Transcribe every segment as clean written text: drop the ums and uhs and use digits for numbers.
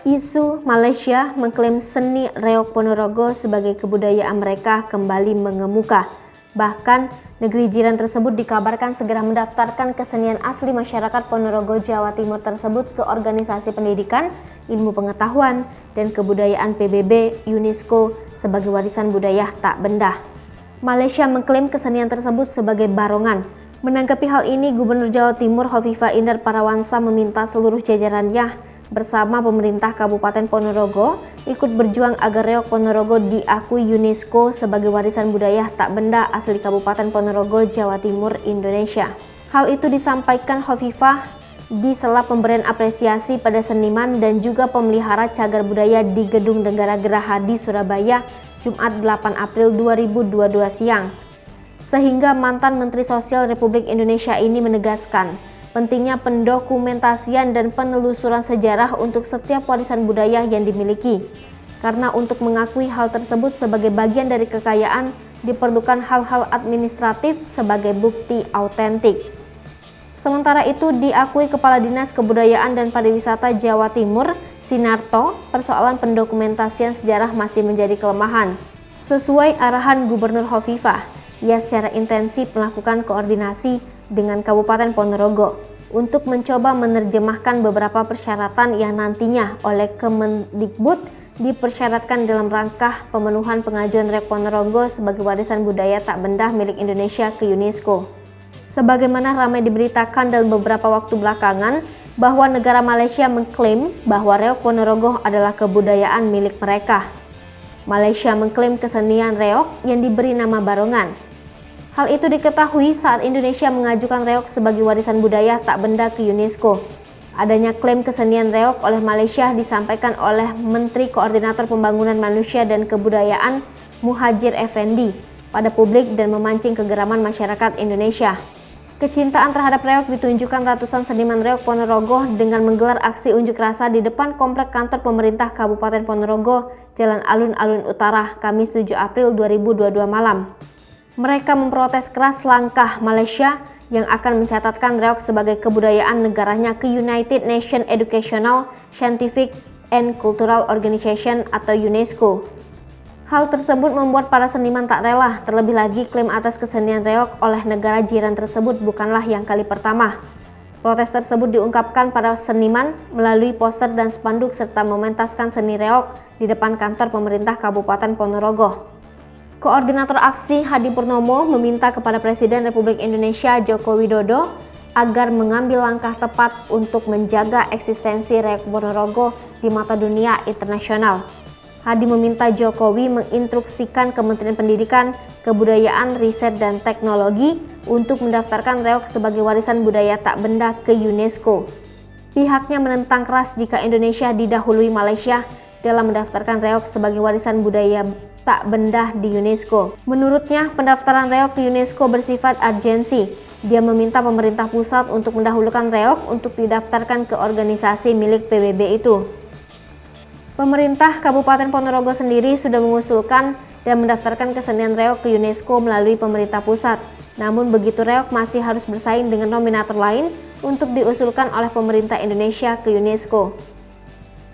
Isu Malaysia mengklaim seni reog Ponorogo sebagai kebudayaan mereka kembali mengemuka. Bahkan, negeri jiran tersebut dikabarkan segera mendaftarkan kesenian asli masyarakat Ponorogo, Jawa Timur tersebut ke Organisasi Pendidikan, Ilmu Pengetahuan, dan Kebudayaan PBB UNESCO sebagai warisan budaya tak benda. Malaysia mengklaim kesenian tersebut sebagai barongan. Menanggapi hal ini, Gubernur Jawa Timur Hovifah Indar Parawansa meminta seluruh jajarannya bersama pemerintah Kabupaten Ponorogo ikut berjuang agar reog Ponorogo diakui UNESCO sebagai warisan budaya tak benda asli Kabupaten Ponorogo, Jawa Timur, Indonesia. Hal itu disampaikan Hovifah di sela pemberian apresiasi pada seniman dan juga pemelihara cagar budaya di Gedung Negara Gerahadi, Surabaya, Jumat 8 April 2022 siang. Sehingga mantan Menteri Sosial Republik Indonesia ini menegaskan pentingnya pendokumentasian dan penelusuran sejarah untuk setiap warisan budaya yang dimiliki. Karena untuk mengakui hal tersebut sebagai bagian dari kekayaan, diperlukan hal-hal administratif sebagai bukti autentik. Sementara itu, diakui Kepala Dinas Kebudayaan dan Pariwisata Jawa Timur, Sinarto, persoalan pendokumentasian sejarah masih menjadi kelemahan. Sesuai arahan Gubernur Hovifah, ia secara intensif melakukan koordinasi dengan Kabupaten Ponorogo untuk mencoba menerjemahkan beberapa persyaratan yang nantinya oleh Kemendikbud dipersyaratkan dalam rangka pemenuhan pengajuan reog Ponorogo sebagai warisan budaya tak benda milik Indonesia ke UNESCO. Sebagaimana ramai diberitakan dalam beberapa waktu belakangan bahwa negara Malaysia mengklaim bahwa reog Ponorogo adalah kebudayaan milik mereka. Malaysia mengklaim kesenian reog yang diberi nama barongan. Hal itu diketahui saat Indonesia mengajukan reog sebagai warisan budaya tak benda ke UNESCO. Adanya klaim kesenian reog oleh Malaysia disampaikan oleh Menteri Koordinator Pembangunan Manusia dan Kebudayaan Muhadjir Effendi pada publik dan memancing kegeraman masyarakat Indonesia. Kecintaan terhadap reog ditunjukkan ratusan seniman reog Ponorogo dengan menggelar aksi unjuk rasa di depan komplek kantor pemerintah Kabupaten Ponorogo, Jalan Alun-Alun Utara, Kamis 7 April 2022 malam. Mereka memprotes keras langkah Malaysia yang akan mencatatkan reog sebagai kebudayaan negaranya ke United Nations Educational, Scientific, and Cultural Organization atau UNESCO. Hal tersebut membuat para seniman tak rela, terlebih lagi klaim atas kesenian reog oleh negara jiran tersebut bukanlah yang kali pertama. Protes tersebut diungkapkan para seniman melalui poster dan spanduk serta mementaskan seni reog di depan kantor pemerintah Kabupaten Ponorogo. Koordinator aksi Hadi Purnomo meminta kepada Presiden Republik Indonesia Joko Widodo agar mengambil langkah tepat untuk menjaga eksistensi reog Ponorogo di mata dunia internasional. Hadi meminta Jokowi menginstruksikan Kementerian Pendidikan, Kebudayaan, Riset, dan Teknologi untuk mendaftarkan reog sebagai warisan budaya tak benda ke UNESCO. Pihaknya menentang keras jika Indonesia didahului Malaysia dalam mendaftarkan reog sebagai warisan budaya tak benda di UNESCO. Menurutnya, pendaftaran reog ke UNESCO bersifat urgensi. Dia meminta pemerintah pusat untuk mendahulukan reog untuk didaftarkan ke organisasi milik PBB itu. Pemerintah Kabupaten Ponorogo sendiri sudah mengusulkan dan mendaftarkan kesenian reog ke UNESCO melalui pemerintah pusat. Namun begitu reog masih harus bersaing dengan nominator lain untuk diusulkan oleh pemerintah Indonesia ke UNESCO.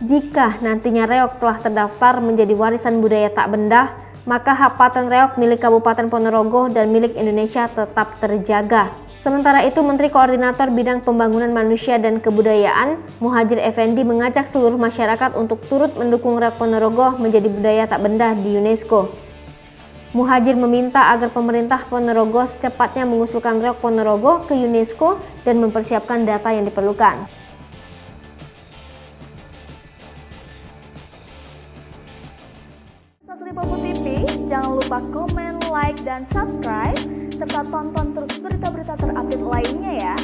Jika nantinya reog telah terdaftar menjadi warisan budaya tak benda, maka hak paten reog milik Kabupaten Ponorogo dan milik Indonesia tetap terjaga. Sementara itu, Menteri Koordinator Bidang Pembangunan Manusia dan Kebudayaan Muhadjir Effendi mengajak seluruh masyarakat untuk turut mendukung reog Ponorogo menjadi budaya tak benda di UNESCO. Muhadjir meminta agar pemerintah Ponorogo secepatnya mengusulkan reog Ponorogo ke UNESCO dan mempersiapkan data yang diperlukan. Lipopo TV, jangan lupa komen, like, dan subscribe, serta tonton terus berita-berita terupdate lainnya ya.